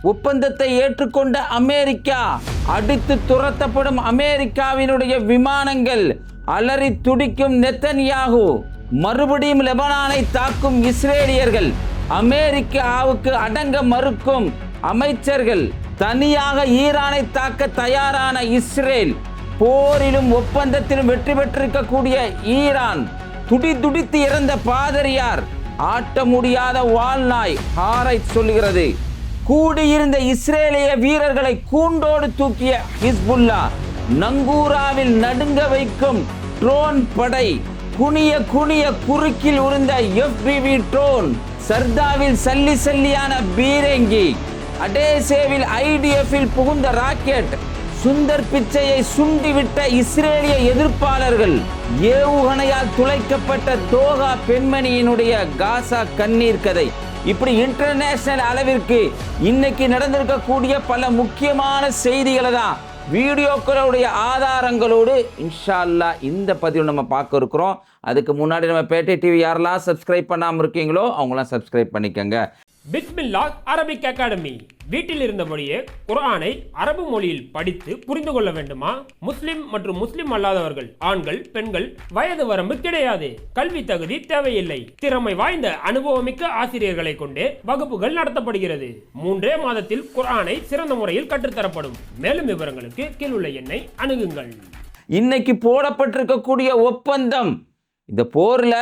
ஒப்பந்தத்தை ஏற்றுக்கொண்ட அமெரிக்கா, அடித்து துரத்தப்படும் அமெரிக்காவினுடைய விமானங்கள், அலறி துடிக்கும் நெத்தன்யாகு, மறுபடியும் லெபனானை தாக்கும் இஸ்ரேலியர்கள், அமெரிக்காவுக்கு அடங்க மறுக்கும் அமைச்சர்கள், தனியாக ஈரானை தாக்க தயாரான இஸ்ரேல், போரிலும் ஒப்பந்தத்திலும் வெற்றி பெற்றிருக்கக்கூடிய ஈரான், துடித்து இறந்த பாதிரியார், ஆட்ட முடியாத வால்நாய் ஹாரை சொல்லுகிறது, கூடியிருந்த இஸ்ரேலிய வீரர்களை கூண்டோடு தூக்கிய ஹிஸ்புல்லா, நங்கூராவில் நடுங்க வைக்கும் ட்ரோன் படை, குனிய குறுக்கில் உருந்த FPV ட்ரோன், சர்தாவில் சல்லியான பீரங்கி, அடேசேவில் IDF-இல் புகுந்த ராக்கெட், சுந்தர் பிச்சையை சுண்டிவிட்ட இஸ்ரேலிய எதிர்ப்பாளர்கள், ஏவுகணையால் துளைக்கப்பட்ட தோகா பெண்மணியினுடைய காசா கண்ணீர் கதை, இப்படி இன்டர்நேஷனல் அளவிற்கு இன்னைக்கு நடந்திருக்கக்கூடிய பல முக்கியமான செய்திகளை தான் வீடியோக்களுடைய ஆதாரங்களோடு இன்ஷா அல்லாஹ் இந்த பதிவு நம்ம பார்க்க இருக்கிறோம். அதுக்கு முன்னாடி நம்ம பேட்டை டிவி யாரெல்லாம் சப்ஸ்கிரைப் பண்ணாமல் இருக்கீங்களோ அவங்களாம் சப்ஸ்கிரைப் பண்ணிக்கோங்க. பிஸ்மில்லாஹ் அரபிக் அகாடமி. வீட்டில் இருந்தபடியே குர்ஆனை அரபு மொழியில் படித்து புரிந்து கொள்ள வேண்டுமா? முஸ்லிம் மற்றும் முஸ்லிம் அல்லாதவர்கள், ஆண்கள், பெண்கள், வயது வரம்பு கிடையாது. கல்வி தகுதி தேவையில்லை. திறமை வாய்ந்த அனுபவமிக்க ஆசிரியர்களை கொண்டே வகுப்புகள் நடத்தப்படுகிறது. 3 மாதத்தில் குர்ஆனை சிறந்த முறையில் கற்றுத்தரப்படும். மேலும் விவரங்களுக்கு கீழுள்ள எண்ணை அணுகுங்கள். இன்னைக்கு போடப்பட்டிருக்கக்கூடிய ஒப்பந்தம், இந்த போர்ல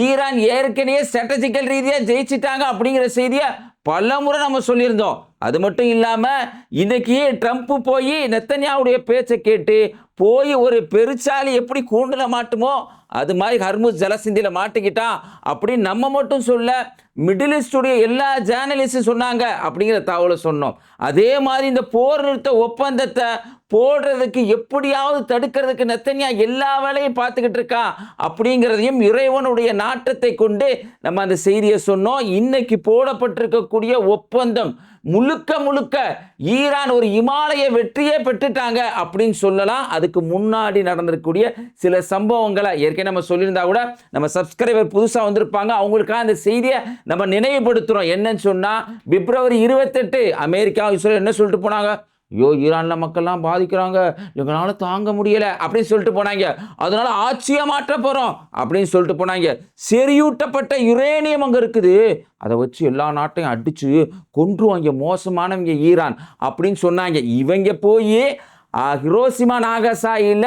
ஈரான் ஏற்கனவே ஸ்ட்ராட்டஜிக்கல் ரீதியாக ஜெயிச்சிட்டாங்க அப்படிங்கிற செய்தியை பல முறை நம்ம சொல்லியிருந்தோம். அது மட்டும் இல்லாமல் இன்னைக்கு ட்ரம்ப் போய் நெத்தன்யாவுடைய பேச்சை கேட்டு போய் ஒரு பெருச்சாலி எப்படி கூண்டுல மாட்டுமோ அது மாதிரி ஹர்முஸ் ஜலசந்தியில் மாட்டிக்கிட்டான் அப்படின்னு நம்ம மட்டும் சொல்ல, மிடில் ஈஸ்டுடைய எல்லா ஜேர்னலிஸ்டும் சொன்னாங்க அப்படிங்கிற தகவலை சொன்னோம். அதே மாதிரி இந்த போர் நிறுத்த ஒப்பந்தத்தை போடுறதுக்கு எப்படியாவது தடுக்கிறதுக்கு நெத்தன்யா எல்லா வேலையும் பார்த்துக்கிட்டு இருக்கான் அப்படிங்கிறதையும் இறைவனுடைய நாட்டத்தை கொண்டு நம்ம அந்த செய்தியை சொன்னோம். இன்னைக்கு போடப்பட்டிருக்கக்கூடிய ஒப்பந்தம் முழுக்க ஈரான் ஒரு இமாலய வெற்றியே பெற்றுட்டாங்க அப்படின்னு சொல்லலாம். அதுக்கு முன்னாடி நடந்திருக்கக்கூடிய சில சம்பவங்களை ஏற்கனவே நம்ம சொல்லியிருந்தா கூட நம்ம சப்ஸ்கிரைபர் புதுசாக வந்திருப்பாங்க, அவங்களுக்காக அந்த செய்தியை நம்ம நினைவுபடுத்துகிறோம். என்னன்னு சொன்னால், பிப்ரவரி 28 அமெரிக்கா இஸ்ரேல் என்ன சொல்லிட்டு போனாங்க? ஐயோ, ஈரானில் மக்கள்லாம் பாதிக்கிறாங்க, எங்களால் தாங்க முடியலை அப்படின்னு சொல்லிட்டு போனாங்க. அதனால ஆட்சியை மாற்ற போகிறோம் அப்படின்னு சொல்லிட்டு போனாங்க. செறியூட்டப்பட்ட யுரேனியம் அங்கே இருக்குது, அதை வச்சு எல்லா நாட்டையும் அடித்து கொன்றுவாங்க மோசமானவங்க ஈரான் அப்படின்னு சொன்னாங்க. இவங்க போய் ஹிரோஷிமா நாகசாகியில்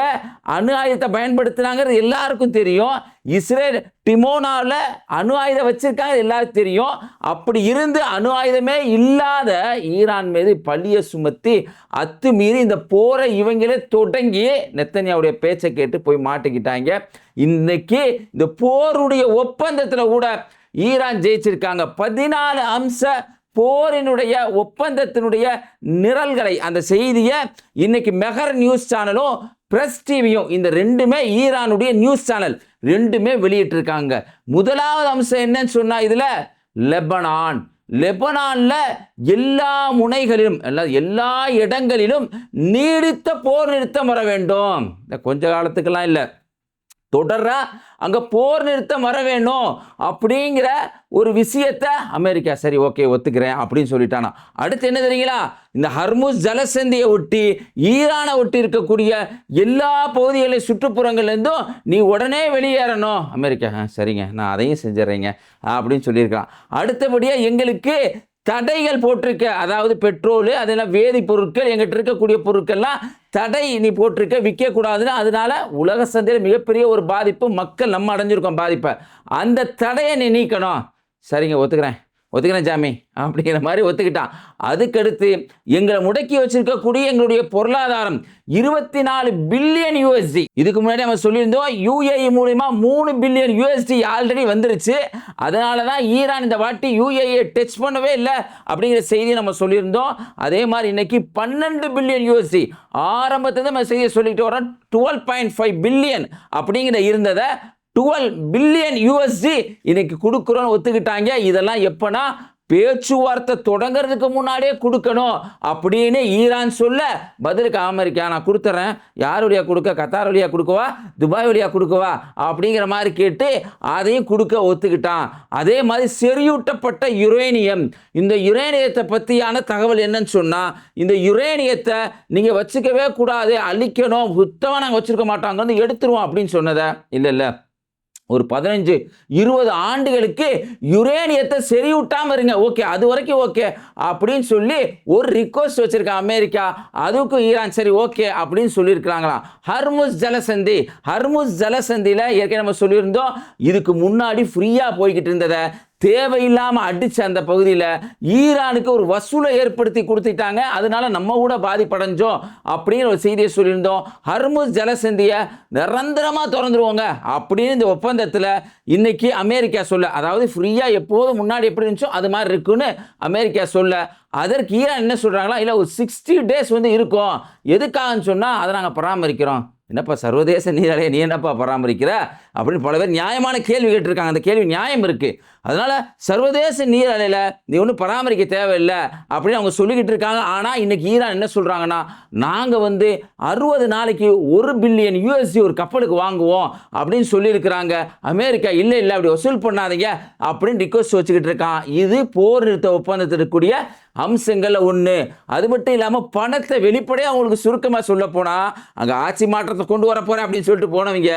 அணு ஆயுதத்தை பயன்படுத்தினாங்கிறது எல்லாருக்கும் தெரியும். இஸ்ரேல் டிமோனாவில் அணு ஆயுதம் வச்சிருக்காங்க எல்லாருக்கும் தெரியும். அப்படி இருந்து அணு ஆயுதமே இல்லாத ஈரான் மீது பழியை சுமத்தி அத்துமீறி இந்த போரை இவங்களே தொடங்கி நெத்தன்யாவுடைய பேச்சை கேட்டு போய் மாட்டிக்கிட்டாங்க. இன்னைக்கு இந்த போருடைய ஒப்பந்தத்தில் கூட ஈரான் ஜெயிச்சிருக்காங்க. 14 அம்ச போரினுடைய ஒப்பந்தத்தினுடைய நிரல்களை, அந்த செய்தியை இன்னைக்கு மெஹர் நியூஸ் சேனலும் பிரஸ் டிவியும், இந்த ரெண்டுமே ஈரானுடைய நியூஸ் சேனல் ரெண்டுமே வெளியிட்டிருக்காங்க. முதலாவது அம்சம் என்னன்னு சொன்னா, இதுல லெபனான்ல எல்லா முனைகளிலும் எல்லா இடங்களிலும் நீடித்த போர் நிறுத்தம் வர வேண்டும். கொஞ்ச காலத்துக்கெல்லாம் இல்லை, தொடரா அங்கே போர் நிறுத்தம் வர வேணும் அப்படிங்கிற ஒரு விஷயத்தை அமெரிக்கா சரி ஓகே ஒத்துக்கிறேன் அப்படின்னு சொல்லிட்டானா. அடுத்து என்ன தெரியுங்களா, இந்த ஹர்முஸ் ஜலசந்தியை ஒட்டி ஈரானை ஒட்டி இருக்கக்கூடிய எல்லா பகுதிகளின் சுற்றுப்புறங்கள்லேருந்தும் நீ உடனே வெளியேறணும். அமெரிக்கா சரிங்க நான் அதையும் செஞ்சிடறேங்க அப்படின்னு சொல்லியிருக்கான். அடுத்தபடியாக எங்களுக்கு தடைகள் போட்டிருக்க, அதாவது பெட்ரோலு அதெல்லாம் வேதிப்பொருட்கள் எங்கிட்ட இருக்கக்கூடிய பொருட்கள்லாம் தடை நீ போட்டிருக்க, விற்கக்கூடாதுன்னு. அதனால உலக சந்தையில் மிகப்பெரிய ஒரு பாதிப்பு, மக்கள் நம்ம அடைஞ்சிருக்கோம் பாதிப்பை. அந்த தடையை நீ நீக்கணும். சரிங்க ஒத்துக்கிறேன் ஜாமி அப்படிங்கிற மாதிரி ஒத்துக்கிட்டான். அதுக்கடுத்து எங்களை முடக்கி வச்சிருக்கக்கூடிய எங்களுடைய பொருளாதாரம் 24 பில்லியன் USD, இதுக்கு முன்னாடி நம்ம சொல்லியிருந்தோம் UAE மூலமா 3 பில்லியன் USD ஆல்ரெடி வந்துருச்சு. அதனால தான் ஈரான் இந்த வாட்டி UAE டச் பண்ணவே இல்லை அப்படிங்கிற செய்தியை நம்ம சொல்லியிருந்தோம். அதே மாதிரி இன்னைக்கு 12 பில்லியன் USD ஆரம்பத்தில் நம்ம செய்தியை சொல்லிட்டு வரோம். 12.5 பில்லியன் அப்படிங்கிற இருந்ததை 12 பில்லியன் USD இன்னைக்கு கொடுக்குறோன்னு ஒத்துக்கிட்டாங்க. இதெல்லாம் எப்போனா பேச்சுவார்த்தை தொடங்கிறதுக்கு முன்னாடியே கொடுக்கணும் அப்படின்னு ஈரான் சொல்ல, பதிலுக்கு அமெரிக்கா நான் கொடுத்துறேன், யார் வழியாக கொடுக்க, கத்தார் வழியாக கொடுக்கவா, துபாய் வழியாக கொடுக்கவா அப்படிங்கிற மாதிரி கேட்டு அதையும் கொடுக்க ஒத்துக்கிட்டான். அதே மாதிரி செறியூட்டப்பட்ட யுரேனியம், இந்த யுரேனியத்தை பற்றியான தகவல் என்னன்னு சொன்னால், இந்த யுரேனியத்தை நீங்கள் வச்சுக்கவே கூடாது, அழிக்கணும், சுத்தமாக நாங்கள் வச்சுருக்க மாட்டாங்க, வந்து எடுத்துருவோம் அப்படின்னு சொன்னதை இல்லை ஒரு 15-20 ஆண்டுகளுக்கு யுரேனியத்தை செறியூட்டாமல் இருங்க, ஓகே அது வரைக்கும் ஓகே அப்படின்னு சொல்லி ஒரு ரிக்வஸ்ட் வச்சிருக்க அமெரிக்கா. அதுக்கும் ஈரான் சரி ஓகே அப்படின்னு சொல்லியிருக்கிறாங்களாம். ஹர்முஸ் ஜலசந்தியில் ஏற்கனவே நம்ம சொல்லியிருந்தோம், இதுக்கு முன்னாடி ஃப்ரீயாக போய்கிட்டு இருந்ததை தேவையில்லாமல் அடிச்சு அந்த பகுதியில் ஈரானுக்கு ஒரு வசூலை ஏற்படுத்தி கொடுத்துட்டாங்க. அதனால நம்ம கூட பாதிப்படைஞ்சோம் அப்படிங்கிற ஒரு செய்தியை சொல்லியிருந்தோம். ஹர்முஸ் ஜலசந்தியை நிரந்தரமாக திறந்துருவோங்க அப்படின்னு இந்த ஒப்பந்தத்தில் இன்னைக்கு அமெரிக்கா சொல்ல, அதாவது ஃப்ரீயாக எப்போதும் முன்னாடி எப்படி இருந்துச்சோ அது மாதிரி இருக்குன்னு அமெரிக்கா சொல்ல, அதற்கு ஈரான் என்ன சொல்கிறாங்களா, இல்லை ஒரு 60 days வந்து இருக்கும், எதுக்காகன்னு சொன்னால் அதை நாங்கள் பராமரிக்கிறோம். என்னப்பா சர்வதேச நீராலையை நீ என்னப்பா பராமரிக்கிற அப்படின்னு பல பேர் நியாயமான கேள்வி கேட்டிருக்காங்க. அந்த கேள்வி நியாயம் இருக்குது. அதனால் சர்வதேச நீராலையில் நீ ஒன்றும் பராமரிக்க தேவையில்லை அப்படின்னு அவங்க சொல்லிக்கிட்டு இருக்காங்க. ஆனால் இன்றைக்கி ஈரான் என்ன சொல்கிறாங்கன்னா, நாங்கள் வந்து 60 நாளைக்கு $1 பில்லியன் ஒரு கப்பலுக்கு வாங்குவோம் அப்படின்னு சொல்லியிருக்கிறாங்க. அமெரிக்கா இல்லை அப்படி வசூல் பண்ணாதீங்க அப்படின்னு ரிக்வஸ்ட் வச்சுக்கிட்டு இருக்கான். இது போர் நிறுத்த ஒப்பந்தத்தில் இருக்கக்கூடிய அம்சங்களில் ஒன்று. அது மட்டும் இல்லாமல் பணத்தை வெளிப்படையாக அவங்களுக்கு சுருக்கமாக சொல்ல போனால், அங்கே ஆட்சி மாற்றத்தை கொண்டு வர போகிறேன் அப்படின்னு சொல்லிட்டு போனவங்க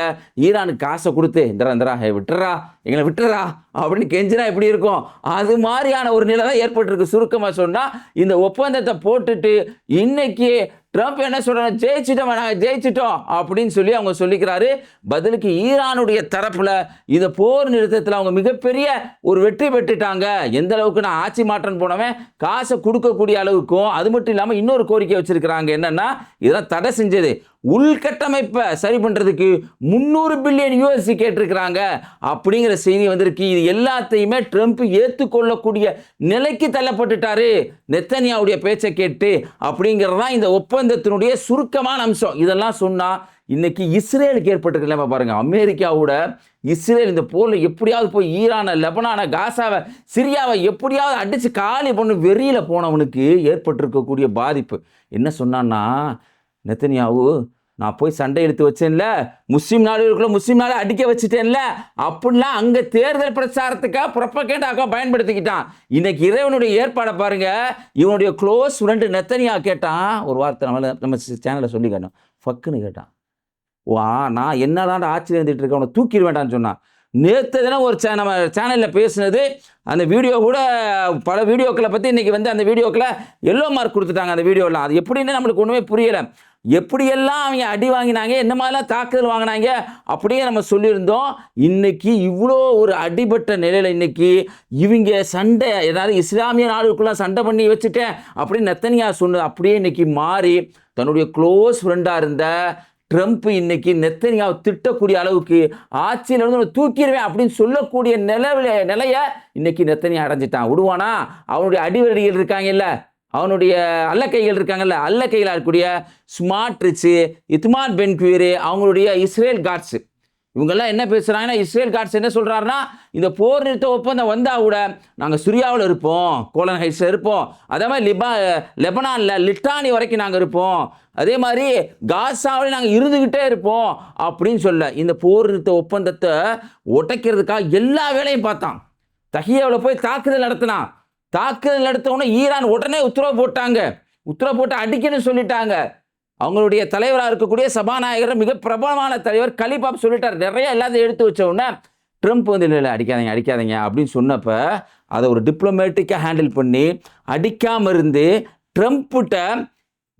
ஈரானுக்கு காசை கொடுத்து இந்திரா விட்டுறா எங்களை விட்டுறா அப்படின்னு கெஞ்சினா எப்படி இருக்கும், அது மாதிரியான ஒரு நிலை தான் ஏற்பட்டிருக்கு. சுருக்கமாக சொன்னால் இந்த ஒப்பந்தத்தை போட்டுட்டு இன்னைக்கு ட்ரம்ப் என்ன சொல்றாங்க, ஜெயிச்சிட்டோம் அப்படின்னு சொல்லி அவங்க சொல்லிக்கிறாரு. பதிலுக்கு ஈரானுடைய தரப்புல இந்த போர் நிறுத்தத்தில் அவங்க மிகப்பெரிய ஒரு வெற்றி பெற்றுட்டாங்க. எந்த அளவுக்கு நான் ஆட்சி மாற்றம் போனவன் காசை கொடுக்கக்கூடிய அளவுக்கும், அது மட்டும் இல்லாமல் இன்னொரு கோரிக்கை வச்சிருக்கிறாங்க. என்னன்னா, இதெல்லாம் தடை செஞ்சது உள்கட்டமைப்பை சரி பண்றதுக்கு $300 பில்லியன் கேட்டிருக்கிறாங்க அப்படிங்கிற செய்தி வந்திருக்கு. இது எல்லாத்தையுமே ட்ரம்ப் ஏற்றுக்கொள்ளக்கூடிய நிலைக்கு தள்ளப்பட்டுட்டாரு நெத்தன்யாவுடைய பேச்சை கேட்டு அப்படிங்கிறதான் இந்த ஒப்பந்தத்தினுடைய சுருக்கமான அம்சம். இதெல்லாம் சொன்னா இன்னைக்கு இஸ்ரேலுக்கு ஏற்பட்டிருக்கல பாருங்க, அமெரிக்காவோட இஸ்ரேல் இந்த போரில் எப்படியாவது போய் ஈரானை, லெபனானை, காசாவை, சிரியாவை எப்படியாவது அடிச்சு காலி பண்ணு வெறியில போனவனுக்கு ஏற்பட்டிருக்கக்கூடிய பாதிப்பு என்ன சொன்னான்னா, நெத்தன்யாவு நான் போய் சண்டை எடுத்து வச்சேன்ல, முஸ்லீம் நாடுகளுக்குள்ள முஸ்லீம் நாடு அடிக்க வச்சுட்டேன்ல அப்படிலாம் அங்கே தேர்தல் பிரச்சாரத்துக்காக புறப்பகேண்டாக பயன்படுத்திக்கிட்டான். இன்னைக்கு இறைவனுடைய ஏற்பாடை பாருங்க. இவனுடைய க்ளோஸ் ஃப்ரெண்டு நெத்தன்யா கேட்டான் ஒரு வார்த்தை, நம்ம சேனலில் சொல்லி கேட்டோம், ஃபக்குன்னு கேட்டான், நான் என்னதான் ஆட்சியில் இருந்துட்டு இருக்கேன், உன்னை தூக்கிட வேண்டாம்னு சொன்னான். நேற்று தினம் ஒரு நம்ம சேனலில் பேசுனது, அந்த வீடியோ கூட பல வீடியோக்களை பற்றி இன்றைக்கி வந்து அந்த வீடியோக்களை எல்லோ மார்க் கொடுத்துட்டாங்க. அந்த வீடியோலாம் அது எப்படின்னு நம்மளுக்கு ஒன்றுமே புரியலை. எப்படியெல்லாம் அவங்க அடி வாங்கினாங்க, என்ன மாதிரிலாம் தாக்குதல் வாங்கினாங்க அப்படியே நம்ம சொல்லியிருந்தோம். இன்னைக்கு இவ்வளோ ஒரு அடிபட்ட நிலையில் இன்னைக்கு இவங்க சண்டை, ஏதாவது இஸ்லாமிய நாடுகளுக்குள்ள சண்டை பண்ணி வச்சுட்டேன் அப்படின்னு நெத்தன்யா சொன்னது அப்படியே இன்னைக்கு மாறி தன்னுடைய க்ளோஸ் ஃப்ரெண்டாக இருந்த ட்ரம்ப் இன்னைக்கு நெத்தன்யாவை திட்டக்கூடிய அளவுக்கு ஆட்சியில் இருந்து தூக்கிடுவேன் அப்படின்னு சொல்லக்கூடிய நிலையை இன்னைக்கு நெத்தன்யா அடைஞ்சிட்டான். விடுவானா? அவனுடைய அடிவரடிகள் இருக்காங்கல்ல, அவனுடைய அல்லக்கைகள் இருக்காங்கல்ல, அல்லக்கைகளாக இருக்கக்கூடிய ஸ்மார்ட் ரிச்சு, இத்மான் பென்குவேர், அவங்களுடைய இஸ்ரேல் காட்ஸ், இவங்கெல்லாம் என்ன பேசுகிறாங்கன்னா, இஸ்ரேல் காட்ஸ் என்ன சொல்கிறாருன்னா, இந்த போர் நிறுத்த ஒப்பந்தம் வந்தால் கூட நாங்கள் சிரியாவில் இருப்போம், கோலன் ஹைட்ஸில் இருப்போம், அதே மாதிரி லெபனானில் லிட்டானி வரைக்கும் நாங்கள் இருப்போம், அதே மாதிரி காசாவில் நாங்கள் இருந்துக்கிட்டே இருப்போம் அப்படின்னு சொல்ல இந்த போர் நிறுத்த ஒப்பந்தத்தை உடைக்கிறதுக்காக எல்லா வேலையும் பார்த்தான். தஹியாவில் போய் தாக்குதல் நடத்தினான். தாக்குதல் நடத்தவுடனே ஈரான் உடனே உத்தரவு போட்டு அடிக்கணும்னு சொல்லிட்டாங்க. அவங்களுடைய தலைவராக இருக்கக்கூடிய சபாநாயகர், மிக பிரபலமான தலைவர் கலிபாப் சொல்லிட்டார். நிறைய எல்லாத்தையும் எடுத்து வச்ச உடனே ட்ரம்ப் வந்து இல்லை அடிக்காதீங்க அப்படின்னு சொன்னப்போ அதை ஒரு டிப்ளமேட்டிக்காக ஹேண்டில் பண்ணி அடிக்காமல் இருந்து ட்ரம்ப்கிட்ட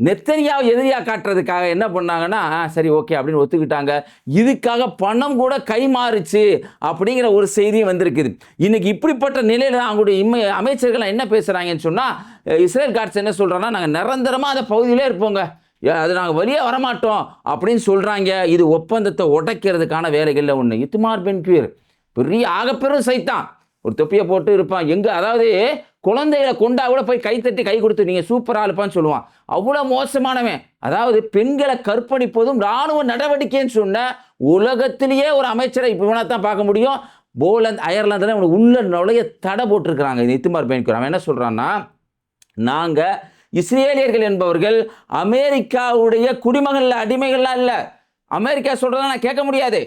நெத்தன்யாவை எதிரியாக காட்டுறதுக்காக என்ன பண்ணாங்கன்னா, சரி ஓகே அப்படின்னு ஒத்துக்கிட்டாங்க. இதுக்காக பணம் கூட கைமாறுச்சு அப்படிங்கிற ஒரு செய்தியும் வந்திருக்குது. இன்னைக்கு இப்படிப்பட்ட நிலையில் தான் அவங்களுடைய அமைச்சர்கள் என்ன பேசுகிறாங்கன்னு சொன்னால், இஸ்ரேல் காட்ஸ் என்ன சொல்கிறாங்கன்னா, நாங்கள் நிரந்தரமாக அந்த பகுதியிலே இருப்போங்க, அது நாங்கள் வெளியே வரமாட்டோம் அப்படின்னு சொல்கிறாங்க. இது ஒப்பந்தத்தை உடைக்கிறதுக்கான வேலைகளில் ஒன்று. இத்மார் பென்குவேர் பெரிய ஆகப்பெரும் சைத்தான், ஒரு தொப்பியை போட்டு இருப்பான். அதாவது குழந்தைகளை கொண்டா கூட போய் கைத்தட்டி கை கொடுத்து நீங்கள் சூப்பராக இருப்பான்னு சொல்லுவான். அவ்வளோ மோசமானவன். அதாவது பெண்களை கற்பழிப்பதும் இராணுவ நடவடிக்கைன்னு சொன்ன உலகத்திலேயே ஒரு அமைச்சரை இப்போ தான் பார்க்க முடியும். போலந்து அயர்லாந்தில் அவனை உள்ள நுழைய தடை போட்டிருக்கிறாங்க. இந்த இத்துமார் பென்குர் அவன் என்ன சொல்கிறான்னா, நாங்கள் இஸ்ரேலியர்கள் என்பவர்கள் அமெரிக்காவுடைய குடிமகன்ல அடிமைகள்லாம் இல்லை, அமெரிக்கா சொல்கிறதெல்லாம் நான் கேட்க முடியாது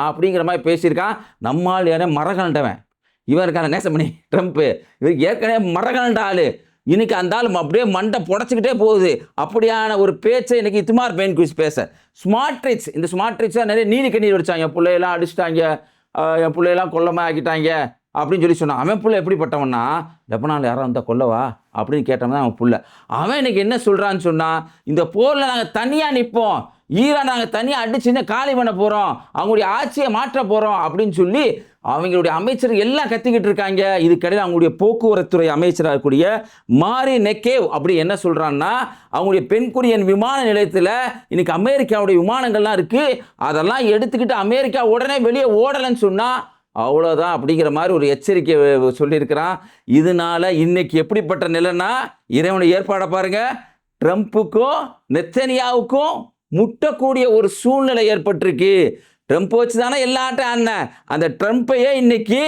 அப்படிங்கிற மாதிரி பேசியிருக்கான். நம்மால் யாரே மரகண்டவன் இவன் இருக்கான நேசமணி ட்ரம்ப்பு, இவர் ஏற்கனவே மரகண்ட ஆள், இன்னைக்கு அந்த ஆள் அப்படியே மண்டை புடச்சிக்கிட்டே போகுது. அப்படியான ஒரு பேச்சை இன்னைக்கு இத்துமார் பென்குர் பேச. ஸ்மார்ட்ரிட்ஸ், இந்த ஸ்மார்ட்ரிட்ஸாக நிறைய நீதி கண்ணீர் வடிச்சாங்க, என் பிள்ளையெல்லாம் அடிச்சிட்டாங்க, என் பிள்ளையெல்லாம் கொல்லமாக ஆக்கிட்டாங்க அப்படின்னு சொல்லி சொன்னான். அவன் பிள்ளை எப்படிப்பட்டவன்னா, லெபனானில் யாரும் வந்தால் கொல்லவா அப்படின்னு கேட்டவன் தான் அவன் பிள்ளை. அவன் இன்னைக்கு என்ன சொல்கிறான்னு சொன்னால், இந்த போரில் நாங்கள் தனியாக நிற்போம், ஈரான் நாங்கள் தனியாக அடிச்சுன்னு காலி பண்ண போகிறோம், அவங்களுடைய ஆட்சியை மாற்ற போகிறோம் அப்படின்னு சொல்லி அவங்களுடைய அமைச்சர்கள் எல்லாம் கத்திக்கிட்டு இருக்காங்க. இதுக்கடையில் அவங்களுடைய போக்குவரத்துறை அமைச்சராக இருக்கக்கூடிய மாரி நெக்கேவ் அப்படி என்ன சொல்கிறான்னா, அவங்களுடைய பென்குரியன் விமான நிலையத்தில் இன்னைக்கு அமெரிக்காவுடைய விமானங்கள்லாம் இருக்குது, அதெல்லாம் எடுத்துக்கிட்டு அமெரிக்கா உடனே வெளியே ஓடலைன்னு சொன்னால் அவ்வளோதான் அப்படிங்கிற மாதிரி ஒரு எச்சரிக்கை சொல்லியிருக்கிறான். இதனால இன்னைக்கு எப்படிப்பட்ட நிலைன்னா, இறைவனுடைய ஏற்பாடை பாருங்க, ட்ரம்ப்புக்கும் நெத்தனியாவுக்கும் முட்டக்கூடிய ஒரு சூழ்நிலை ஏற்பட்டிருக்கு. ட்ரம்ப் வச்சு தானே எல்லா ஆட்டம் ஆடினேன், அந்த ட்ரம்ப்பையே இன்னைக்கு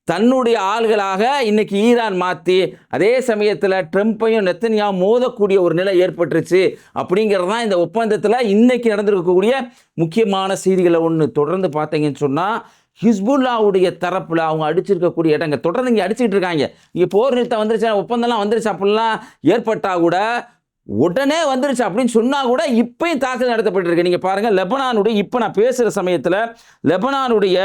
தன்னுடைய ஆள்களாக இன்னைக்கு ஈரான் மாற்றி, அதே சமயத்தில் ட்ரம்ப்பையும் நெத்தனியாவும் மோதக்கூடிய ஒரு நிலை ஏற்பட்டுருச்சு. அப்படிங்கிறது தான் இந்த ஒப்பந்தத்தில் இன்னைக்கு நடந்திருக்கக்கூடிய முக்கியமான செய்திகளை ஒன்று. தொடர்ந்து பார்த்தீங்கன்னு சொன்னால், ஹிஸ்புல்லாவுடைய தரப்பில் அவங்க அடிச்சிருக்கக்கூடிய இடங்கள் தொடர்ந்து இங்கே அடிச்சுக்கிட்டு இருக்காங்க. இங்கே போர் நிறுத்தம் வந்துருச்சு, ஒப்பந்தம்லாம் வந்துருச்சு அப்படிலாம் ஏற்பட்டால் கூட, உடனே வந்துருச்சு அப்படின்னு சொன்னால் கூட இப்பயும் தாக்குதல் நடத்தப்பட்டிருக்கு. நீங்கள் பாருங்கள், லெபனானுடைய இப்போ நான் பேசுகிற சமயத்தில் லெபனானுடைய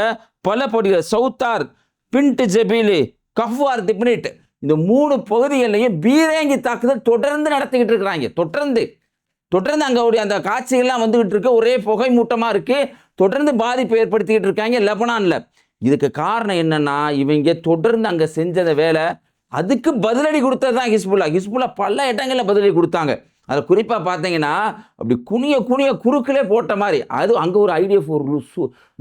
பல பகுதிகள், சவுத்தார், பின்ட் ஜெபீலு, கஃப்வார் திப்னிட், இந்த 3 பகுதிகளையும் பீரங்கி தாக்குதல் தொடர்ந்து நடத்திக்கிட்டு இருக்கிறாங்க. தொடர்ந்து அங்கே அந்த காட்சிகள்லாம் வந்துகிட்டு இருக்கு, ஒரே புகை மூட்டமாக இருக்குது, தொடர்ந்து பாதிப்பு ஏற்படுத்திக்கிட்டு இருக்காங்க லெபனானில். இதுக்கு காரணம் என்னன்னா, இவங்க தொடர்ந்து அங்கே செஞ்சத வேலை, அதுக்கு பதிலடி கொடுத்தது தான் ஹிஸ்புல்லா பல இடங்களில் பதிலடி கொடுத்தாங்க. அதில் குறிப்பாக பார்த்தீங்கன்னா, அப்படி குனிய குறுக்கிலே போட்ட மாதிரி, அது அங்கே ஒரு ஐடிஎஃப் ஒரு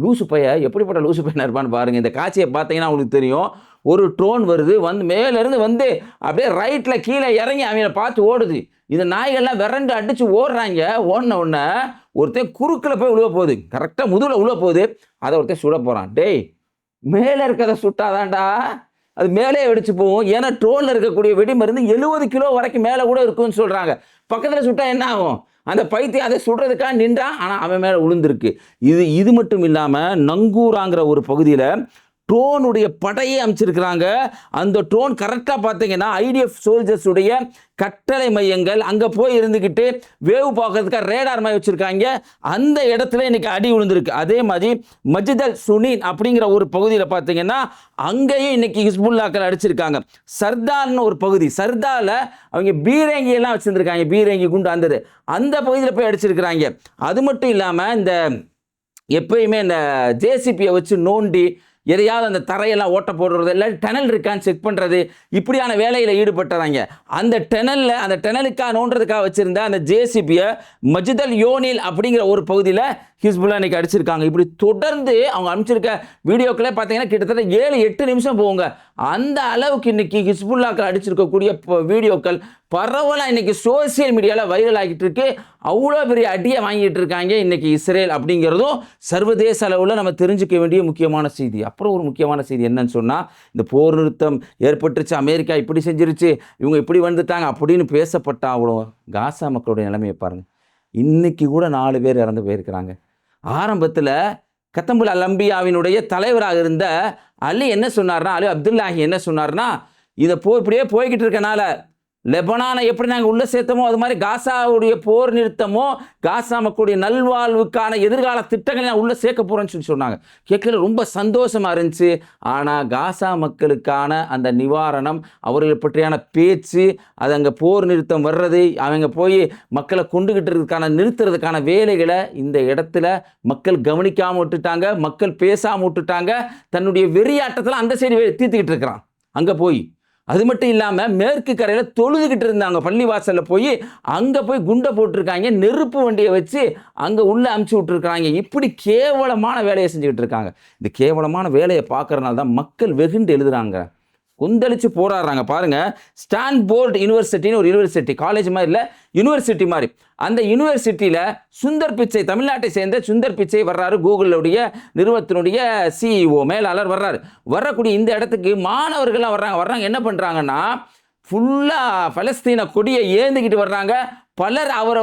லூசு பைய, எப்படிப்பட்ட லூசு பையனாக இருப்பான்னு பாருங்கள். இந்த காட்சியை பார்த்தீங்கன்னா உங்களுக்கு தெரியும். ஒரு ட்ரோன் வருது, மேலேருந்து வந்து அப்படியே ரைட்டில் கீழே இறங்கி அவங்கள பார்த்து ஓடுது. இந்த நாய்கள்லாம் விரண்டு அடித்து ஓடுறாங்க. ஓடின உடனே ஒருத்தன் குறுக்கில் போய் உழுவ போகுது, கரெக்டாக முதுகில் உழுவ போகுது. அதை ஒருத்தன் சுட போகிறான். டேய், மேலே இருக்கிறத சுட்டாதான்டா அது மேலே வெடிச்சு போகும். ஏன்னா ட்ரோனில் இருக்கக்கூடிய வெடிமருந்து 70 கிலோ வரைக்கும் மேலே கூட இருக்குன்னு சொல்கிறாங்க. பக்கத்தில் சுட்டா என்ன ஆகும்? அந்த பைத்தியம் அதை சுடுறதுக்காக நின்றான், ஆனால் அவன் மேலே விழுந்திருக்கு. இது மட்டும் இல்லாமல் நங்கூராங்கிற ஒரு பகுதியில் ட்ரோனுடைய படையை அமைச்சிருக்கிறாங்க. அந்த ட்ரோன் கரெக்டாக பார்த்தீங்கன்னா ஐடிஎஃப் சோல்ஜர்ஸுடைய கட்டளை மையங்கள் அங்கே போய் இருந்துக்கிட்டு வேவு பார்க்கறதுக்காக ரேடார் மாதிரி வச்சுருக்காங்க. அந்த இடத்துல இன்னைக்கு அடி விழுந்திருக்கு. அதே மாதிரி மஜிதல் சுனீன் அப்படிங்கிற ஒரு பகுதியில் பார்த்தீங்கன்னா அங்கேயும் இன்னைக்கு ஹிஸ்புல்லாக்கள் அடிச்சிருக்காங்க. சர்தார்னு ஒரு பகுதி, சர்தாரில் அவங்க பீரங்கியெல்லாம் வச்சுருந்துருக்காங்க, பீரங்கி குண்டு அந்த பகுதியில் போய் அடிச்சிருக்கிறாங்க. அது மட்டும் இல்லாமல் இந்த எப்பயுமே இந்த ஜேசிபியை வச்சு நோண்டி எதையாவது அந்த தரையெல்லாம் ஓட்ட போடுறது, இல்லை டனல் இருக்கான்னு செக் பண்ணுறது, இப்படியான வேலையில் ஈடுபட்டுறாங்க. அந்த டனலுக்காக நோண்டுறதுக்காக வச்சுருந்த அந்த ஜேசிபியை மஜிதல் யோனில் அப்படிங்கிற ஒரு பகுதியில் ஹிஸ்புல்லா இன்னைக்கு அடிச்சிருக்காங்க. இப்படி தொடர்ந்து அவங்க அனுப்பிச்சிருக்க வீடியோக்களே பார்த்தீங்கன்னா கிட்டத்தட்ட 7-8 நிமிஷம் போகுங்க. அந்த அளவுக்கு இன்னைக்கு ஹிஸ்புல்லாக்கள் அடிச்சிருக்கக்கூடிய வீடியோக்கள் பரவலாக இன்னைக்கு சோசியல் மீடியாவில் வைரல் ஆகிட்டு இருக்கு. அவ்வளோ பெரிய அடியை வாங்கிட்டு இருக்காங்க இன்னைக்கு இஸ்ரேல் அப்படிங்கிறதும் சர்வதேச அளவில் நம்ம தெரிஞ்சுக்க வேண்டிய முக்கியமான செய்தி. அப்புறம் ஒரு முக்கியமான செய்தி என்னன்னு சொன்னால், இந்த போர் நிறுத்தம் ஏற்பட்டுருச்சு, அமெரிக்கா இப்படி செஞ்சிருச்சு, இவங்க இப்படி வந்துட்டாங்க அப்படின்னு பேசப்பட்ட அவ்வளோ காசா மக்களுடைய நிலைமையை பாருங்கள். இன்னைக்கு கூட 4 பேர் இறந்து போயிருக்கிறாங்க. ஆரம்பத்தில் கத்தம்புல் அல்-அம்பியாவினுடைய தலைவராக இருந்த அலி என்ன சொன்னார்னா, அலி அப்துல்லாஹி என்ன சொன்னார்னா, இதை இப்படியே போய்கிட்டு இருக்கனால லெபனானை எப்படி நாங்கள் உள்ளே சேர்த்தமோ அது மாதிரி காசாவுடைய போர் நிறுத்தமோ காசா மக்களுடைய நல்வாழ்வுக்கான எதிர்கால திட்டங்களை நான் உள்ளே சேர்க்க போகிறேன்னு சொல்லி சொன்னாங்க. கேட்கல ரொம்ப சந்தோஷமாக இருந்துச்சு. ஆனால் காசா மக்களுக்கான அந்த நிவாரணம், அவர்களை பற்றியான பேச்சு, அது அங்கே போர் நிறுத்தம் வர்றது, அவங்க போய் மக்களை கொண்டுகிட்டு நிறுத்துறதுக்கான வேலைகளை இந்த இடத்துல மக்கள் கவனிக்காமல் விட்டுட்டாங்க, மக்கள் பேசாமல் விட்டுட்டாங்க. தன்னுடைய வெறியாட்டத்தில் அந்த சைடு தீர்த்துக்கிட்டு இருக்கிறான் அங்கே போய். அது மட்டும் இல்லாமல் மேற்கு கரையில் தொழுதுகிட்டு இருந்தாங்க, பள்ளிவாசலில் போய் அங்கே போய் குண்டை போட்டிருக்காங்க, நெருப்பு வண்டியை வச்சு அங்கே உள்ளே அமுச்சு விட்டுருக்காங்க. இப்படி கேவலமான வேலையை செஞ்சுக்கிட்டு இருக்காங்க. இந்த கேவலமான வேலையை பார்க்குறனால தான் மக்கள் வெகுண்டு எழுதுகிறாங்க. கொந்தளிச்சு போராடுறாங்க பாருங்க. ஸ்டான்போர்ட் யூனிவர்சிட்டின்னு ஒரு யூனிவர்சிட்டி, காலேஜ் மாதிரி இல்லை, யூனிவர்சிட்டி மாதிரி. அந்த யூனிவர்சிட்டியில் சுந்தர் பிச்சை, தமிழ்நாட்டை சேர்ந்த சுந்தர் பிச்சை வர்றாரு. கூகுளுடைய நிறுவனத்தினுடைய சிஇஓ, மேலாளர் வர்றாரு. வரக்கூடிய இந்த இடத்துக்கு மாணவர்கள்லாம் வர்றாங்க. என்ன பண்ணுறாங்கன்னா, ஃபுல்லாக பலஸ்தீன கொடியை ஏந்திக்கிட்டு வர்றாங்க. பலர் அவரை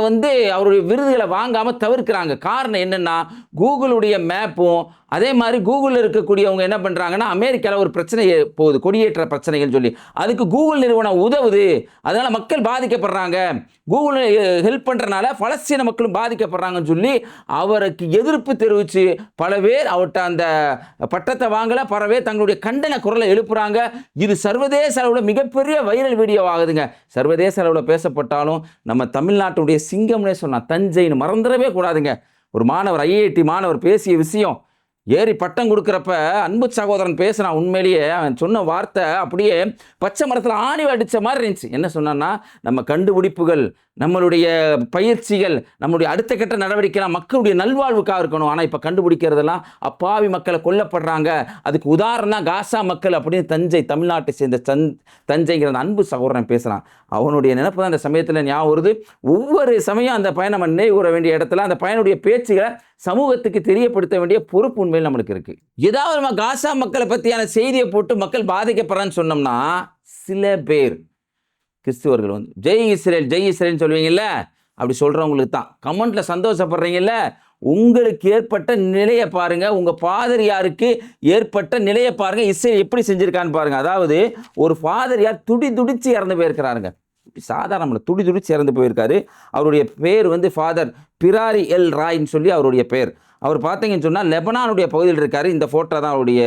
அவருடைய விருதுகளை வாங்காமல் தவிர்க்கிறாங்க. காரணம் என்னென்னா, கூகுளுடைய மேப்பும் அதே மாதிரி கூகுளில் இருக்கக்கூடியவங்க என்ன பண்ணுறாங்கன்னா, அமெரிக்காவில் ஒரு பிரச்சனை போகுது, கொடியேற்ற பிரச்சனைகள் சொல்லி, அதுக்கு கூகுள் நிறுவனம் உதவுது, அதனால் மக்கள் பாதிக்கப்படுறாங்க, கூகுள் ஹெல்ப் பண்ணுறனால பலஸ்தீன மக்களும் பாதிக்கப்படுறாங்கன்னு சொல்லி அவருக்கு எதிர்ப்பு தெரிவித்து பல பேர் அவர்கிட்ட அந்த பட்டத்தை வாங்கலை, பல பேர் தங்களுடைய கண்டன குரலை எழுப்புறாங்க. இது சர்வதேச அளவில் மிகப்பெரிய வைரல் வீடியோ ஆகுதுங்க. சர்வதேச அளவில் பேசப்பட்டாலும் நம்ம தமிழ்நாட்டுடைய சிங்கம்னே சொன்னால் தஞ்சைன்னு மறந்துடவே கூடாதுங்க. ஒரு மாணவர், ஐஐடி மாணவர் பேசிய விஷயம், ஏறி பட்டம் கொடுக்குறப்ப அன்பு சகோதரன் பேசுகிறான். உண்மையிலேயே அவன் சொன்ன வார்த்தை அப்படியே பச்சை மரத்தில் ஆணி அடித்த மாதிரி இருந்துச்சு. என்ன சொன்னான்னா, நம்ம கண்டுபிடிப்புகள், நம்மளுடைய பயிற்சிகள், நம்மளுடைய அடுத்த கட்ட நடவடிக்கைலாம் மக்களுடைய நல்வாழ்வுக்காக இருக்கணும். ஆனால் இப்போ கண்டுபிடிக்கிறதெல்லாம் அப்பாவி மக்களை கொல்லப்படுறாங்க. அதுக்கு உதாரணம் தான் காசா மக்கள் அப்படின்னு தஞ்சை, தமிழ்நாட்டை சேர்ந்த தஞ்சைங்கிற அன்பு சகோதரன் பேசுகிறான். அவனுடைய நினைப்பு தான் அந்த சமயத்தில் ஞாபகம் வருது. ஒவ்வொரு சமயம் அந்த பையனை நம்ம நினைவு கூற வேண்டிய இடத்துல அந்த பையனுடைய பேச்சுகளை சமூகத்துக்கு தெரியப்படுத்த வேண்டிய பொறுப்பு உண்மையில் நம்மளுக்கு இருக்குது. ஏதாவது நம்ம காசா மக்களை பற்றியான செய்தியை போட்டு மக்கள் பாதிக்கப்படுறான்னு சொன்னோம்னா, சில பேர் கிறிஸ்துவர்கள் ஜெய் இஸ்ரேல் ஜெய் இஸ்ரேல்னு சொல்லுவீங்கல்ல, அப்படி சொல்கிறவங்களுக்கு தான் கமெண்ட்டில் சந்தோஷப்படுறீங்கல்ல, உங்களுக்கு ஏற்பட்ட நிலையை பாருங்கள், உங்கள் பாதிரியாருக்கு ஏற்பட்ட நிலையை பாருங்கள், இஸ்ரேல் எப்படி செஞ்சுருக்கான்னு பாருங்கள். அதாவது ஒரு பாதிரியார் துடிச்சு இறந்து போயிருக்கிறாருங்க. சாதாரண துடிச்சு இறந்து போயிருக்காரு. அவருடைய பேர் ஃபாதர் பிராரி எல் ராய்ன்னு சொல்லி அவருடைய பேர். அவர் பார்த்தீங்கன்னு சொன்னால் லெபனானுடைய பகுதியில் இருக்கார். இந்த ஃபோட்டோ தான் அவருடைய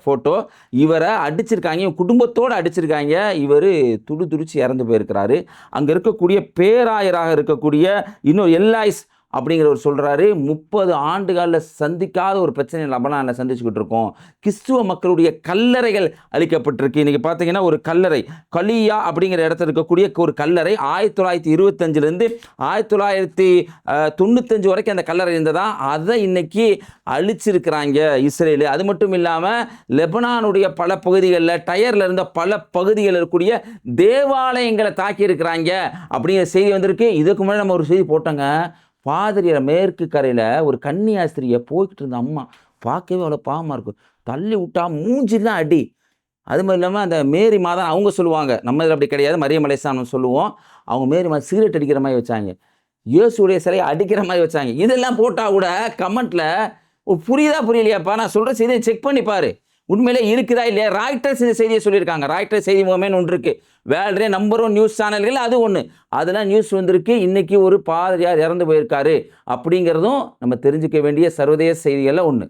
ஃபோட்டோ. இவரை அடிச்சிருக்காங்க, குடும்பத்தோடு அடிச்சிருக்காங்க. இவர் துடிச்சு இறந்து போயிருக்கிறாரு. அங்கே இருக்கக்கூடிய பேராயராக இருக்கக்கூடிய இன்னொரு எல்லைஸ் அப்படிங்கிறவர் சொல்கிறாரு, 30 ஆண்டுகளில் சந்திக்காத ஒரு பிரச்சனை லெபனானில் சந்திச்சுக்கிட்டு இருக்கோம். கிறிஸ்துவ மக்களுடைய கல்லறைகள் அழிக்கப்பட்டிருக்கு. இன்றைக்கி பார்த்தீங்கன்னா ஒரு கல்லறை, கலியா அப்படிங்கிற இடத்துல இருக்கக்கூடிய ஒரு கல்லறை 1925 1995 வரைக்கும் அந்த கல்லறை இருந்ததா, அதை இன்னைக்கு அழிச்சிருக்கிறாங்க இஸ்ரேல். அது மட்டும் இல்லாமல் லெபனானுடைய பல பகுதிகளில், டயரில் இருந்த பல பகுதிகளில் இருக்கக்கூடிய தேவாலயங்களை தாக்கியிருக்கிறாங்க அப்படிங்கிற செய்தி வந்திருக்கு. இதுக்கு முன்னாடி நம்ம ஒரு செய்தி போட்டோங்க. பாதிரியார் மேற்கு கரையில் ஒரு கன்னியாஸ்திரியை போய்கிட்டு இருந்த அம்மா பார்க்கவே அவ்வளோ பாவமாக இருக்கும். தள்ளி விட்டா மூஞ்சிலாம் அடி. அது மாதிரி இல்லாமல் அந்த மேரி மாதம் அவங்க சொல்லுவாங்க, நம்ம இதில் அப்படி கிடையாது, மரியம் அலைஹிஸ்ஸலாம் சொல்லுவோம். அவங்க மேரி மாதம் சிகரெட் அடிக்கிற மாதிரி வச்சாங்க, இயேசுடைய சிலையை அடிக்கிற மாதிரி வச்சாங்க. இதெல்லாம் போட்டால் கூட கமெண்ட்டில் புரியலையாப்பா, நான் சொல்கிற செய்தியை செக் பண்ணி பாரு, உண்மையிலே இருக்குதா இல்லையா. ராய்ட்டர்ஸ் இந்த செய்தியை சொல்லியிருக்காங்க. ராய்ட்டர்ஸ் செய்தி முகமேன்னு ஒன்று இருக்குது, வேர்ல்டே நம்பர் 1 நியூஸ் சேனல்கள் அது ஒன்று. அதெல்லாம் நியூஸ் வந்திருக்கு. இன்றைக்கி ஒரு பாதிரியார் இறந்து போயிருக்காரு அப்படிங்கிறதும் நம்ம தெரிஞ்சுக்க வேண்டிய சர்வதேச செய்திகளில் ஒன்று.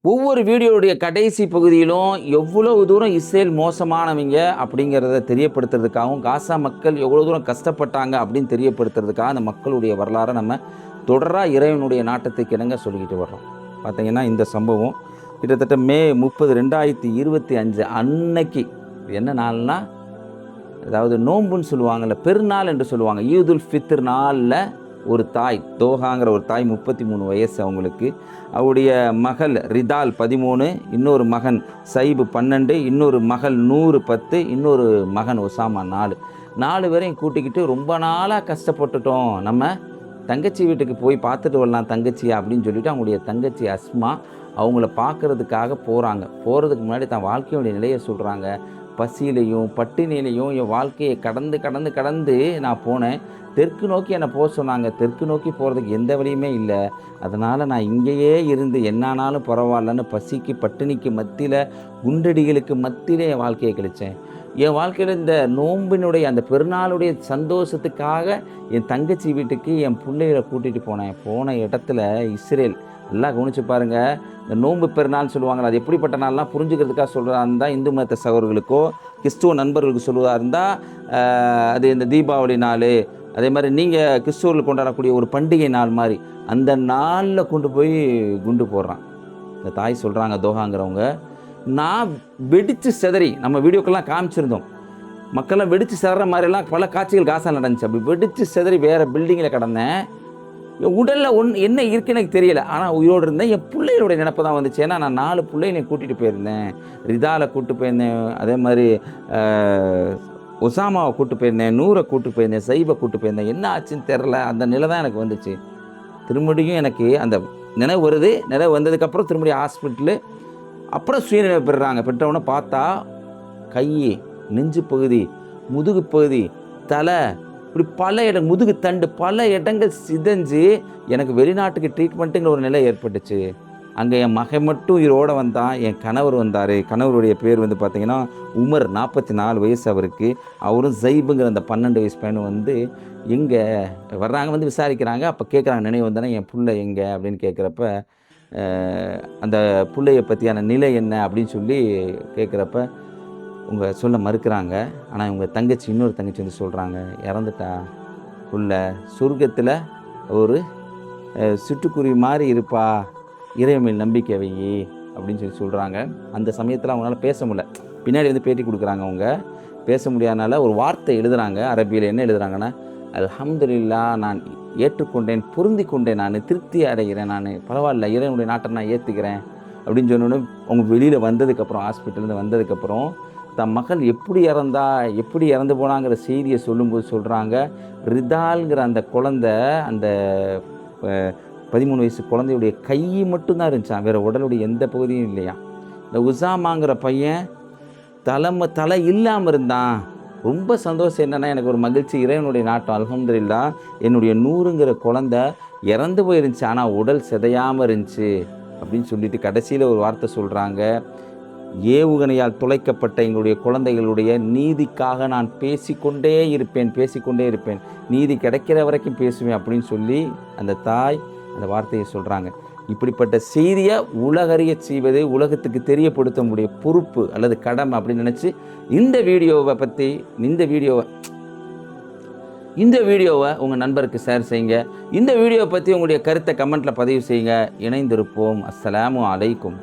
ஒவ்வொரு வீடியோடைய கடைசி பகுதியிலும் எவ்வளோ தூரம் இஸ்ரேல் மோசமானவங்க அப்படிங்கிறத தெரியப்படுத்துறதுக்காகவும், காசா மக்கள் எவ்வளோ தூரம் கஷ்டப்பட்டாங்க அப்படின்னு தெரியப்படுத்துறதுக்காக அந்த மக்களுடைய வரலாறை நம்ம தொடராக இறைவனுடைய நாட்டத்துக்கு இணங்க சொல்லிக்கிட்டு வர்றோம். பார்த்தீங்கன்னா இந்த சம்பவம் கிட்டத்தட்ட மே 30 2025 அன்னைக்கு என்ன நாள்னா, அதாவது நோம்புன்னு சொல்லுவாங்கள்ல, பெருநாள் என்று சொல்லுவாங்க, ஈதுல் ஃபித்ர் நாளில் ஒரு தாய், தோஹாங்கிற ஒரு தாய், 33 வயசு அவங்களுக்கு, அவருடைய மகள் ரிதால் 13, இன்னொரு மகன் சைபு 12, இன்னொரு மகள் 100 10, இன்னொரு மகன் ஒசாமா 4 பேரையும் கூட்டிக்கிட்டு ரொம்ப நாளாக கஷ்டப்பட்டுட்டோம், நம்ம தங்கச்சி வீட்டுக்கு போய் பார்த்துட்டு வரலாம் தங்கச்சி அப்படின்னு சொல்லிட்டு அவங்களுடைய தங்கச்சி அஸ்மா அவங்கள பார்க்குறதுக்காக போகிறாங்க. போகிறதுக்கு முன்னாடி தான் வாழ்க்கையுடைய நிலையை சொல்கிறாங்க. பசியிலையும் பட்டினிலையும் என் வாழ்க்கையை கடந்து நான் போனேன். தெற்கு நோக்கி என்னை போக சொன்னாங்க. தெற்கு நோக்கி போகிறதுக்கு எந்த வழியுமே இல்லை. அதனால் நான் இங்கேயே இருந்து என்னானாலும் பரவாயில்லன்னு பசிக்கு பட்டினிக்கு மத்தியில், குண்டடிகளுக்கு மத்தியிலே என் வாழ்க்கையை கழித்தேன். என் வாழ்க்கையில் இந்த நோம்பினுடைய அந்த பெருநாளுடைய சந்தோஷத்துக்காக என் தங்கச்சி வீட்டுக்கு என் பிள்ளைகளை கூட்டிகிட்டு போனேன். போன இடத்துல இஸ்ரேல், எல்லாம் கவனித்து பாருங்கள், இந்த நோன்பு பெருநாள்னு சொல்லுவாங்களா, அது எப்படிப்பட்ட நாள்லாம் புரிஞ்சுக்கிறதுக்காக சொல்கிறதா இருந்தால் இந்து மத சகோதரர்களுக்கோ கிறிஸ்துவ நண்பர்களுக்கு சொல்லுவதா இருந்தால் அது இந்த தீபாவளி நாள், அதே மாதிரி நீங்கள் கிறிஸ்துவர்கள் கொண்டாடக்கூடிய ஒரு பண்டிகை நாள் மாதிரி அந்த நாளில் கொண்டு போய் குண்டு போடுறான். இந்த தாய் சொல்கிறாங்க, தோஹாங்கிறவங்க, நான் வெடித்து சிதறி, நம்ம வீடியோக்கெல்லாம் காமிச்சிருந்தோம், மக்கள்லாம் வெடித்து சிதற மாதிரிலாம் பல காட்சிகள் காசால் நடந்துச்சு. அப்படி வெடித்து சிதறி வேறு பில்டிங்கில் கடந்தேன். என் உடலில் என்ன இருக்குன்னு எனக்கு தெரியல. ஆனால் உயிரோடு இருந்தேன். என் பிள்ளைகளுடைய நினப்பு தான் வந்துச்சு. ஏன்னா நான் 4 பிள்ளைகளை கூட்டிகிட்டு போயிருந்தேன். ரிதாலை கூப்பிட்டு போயிருந்தேன், அதே மாதிரி ஒசாமாவை கூப்பிட்டு போயிருந்தேன், நூரை கூப்பிட்டு போயிருந்தேன், சைபை கூப்பிட்டு போயிருந்தேன். என்ன ஆச்சுன்னு தெரில. அந்த நிலை தான் எனக்கு வந்துச்சு. திரும்படியும் எனக்கு அந்த நினைவு வருது. நினைவு வந்ததுக்கப்புறம் திரும்படியும் ஹாஸ்பிட்டலு. அப்புறம் சுயநினைவு பெறுறாங்க. பெற்றவொன்னே பார்த்தா கை, நெஞ்சு பகுதி, முதுகு பகுதி, தலை, இப்படி பல இடம், முதுகு தண்டு பல இடங்கள் சிதைஞ்சு எனக்கு வெளிநாட்டுக்கு ட்ரீட்மெண்ட்டுங்கிற ஒரு நிலை ஏற்பட்டுச்சு. அங்கே என் மகன் மட்டும் உயிரோடு வந்தான். என் கணவர் வந்தார். கணவருடைய பேர் வந்து பார்த்திங்கன்னா உமர், 44 வயசு அவருக்கு. அவரும் ஜைபுங்கிற அந்த 12 வயசு பையனும் வந்து எங்கே வர்றாங்க, வந்து விசாரிக்கிறாங்க. அப்போ கேட்குறாங்க, நினைவு வந்தானே என் பிள்ளை எங்கே அப்படின்னு கேட்குறப்ப அந்த பிள்ளையை பற்றியான நிலை என்ன அப்படின்னு சொல்லி கேட்குறப்ப உங்கள் சொல்ல மறுக்கிறாங்க. ஆனால் உங்கள் தங்கச்சி, இன்னொரு தங்கச்சி வந்து சொல்கிறாங்க, இறந்துட்டா புள்ள, சொர்க்கத்தில் ஒரு சிட்டுக்குருவி மாதிரி இருப்பா, இறைவன் நம்பிக்கை வை அப்படின்னு சொல்லி சொல்கிறாங்க. அந்த சமயத்தில் அவங்களால பேச முடியல. பின்னாடி வந்து பேட்டி கொடுக்குறாங்க. அவங்க பேச முடியாதனால ஒரு வார்த்தை எழுதுகிறாங்க. அரபியில் என்ன எழுதுகிறாங்கன்னா, அல்ஹம்துலில்லாஹ், நான் ஏற்றுக்கொண்டேன், பொருந்தி கொண்டேன், நான் திருப்தி அடைகிறேன், நான் பரவாயில்ல, இறைவனுடைய நாட்டை நான் ஏற்றுக்கிறேன் அப்படின்னு சொன்னோன்னே அவங்க வெளியில் வந்ததுக்கப்புறம், ஹாஸ்பிட்டலேருந்து வந்ததுக்கப்புறம் தன் மகள் எப்படி இறந்தா, எப்படி இறந்து போனாங்கிற செய்தியை சொல்லும்போது சொல்கிறாங்க, ரிதால்ங்கிற அந்த குழந்தை, அந்த 13 வயசு குழந்தையுடைய கை மட்டும்தான் இருந்துச்சான், வேறு உடலுடைய எந்த பகுதியும் இல்லையா. இந்த உசாமாங்கிற பையன் தலை இல்லாமல் இருந்தான். ரொம்ப சந்தோஷம். என்னென்னா எனக்கு ஒரு மகிழ்ச்சி, இறைவனுடைய நாட்டம், அல்ஹம்துலில்லாஹ், என்னுடைய நூறுங்கிற குழந்தை இறந்து போயிருந்துச்சு, ஆனால் உடல் சிதையாமல் இருந்துச்சு அப்படின்னு சொல்லிட்டு கடைசியில் ஒரு வார்த்தை சொல்கிறாங்க, ஏவுகணையால் துளைக்கப்பட்ட எங்களுடைய குழந்தைகளுடைய நீதிக்காக நான் பேசிக்கொண்டே இருப்பேன், நீதி கிடைக்கிற வரைக்கும் பேசுவேன் அப்படின்னு சொல்லி அந்த தாய் அந்த வார்த்தையை சொல்கிறாங்க. இப்படிப்பட்ட செய்தியை உலகறிய செய்வது, உலகத்துக்கு தெரியப்படுத்த முடிய பொறுப்பு அல்லது கடமை அப்படின்னு நினச்சி இந்த வீடியோவை உங்கள் நண்பருக்கு ஷேர் செய்யுங்க. இந்த வீடியோவை பற்றி உங்களுடைய கருத்தை கமெண்ட்டில் பதிவு செய்யுங்க. இணைந்திருப்போம். அஸ்ஸலாமு அலைக்கும்.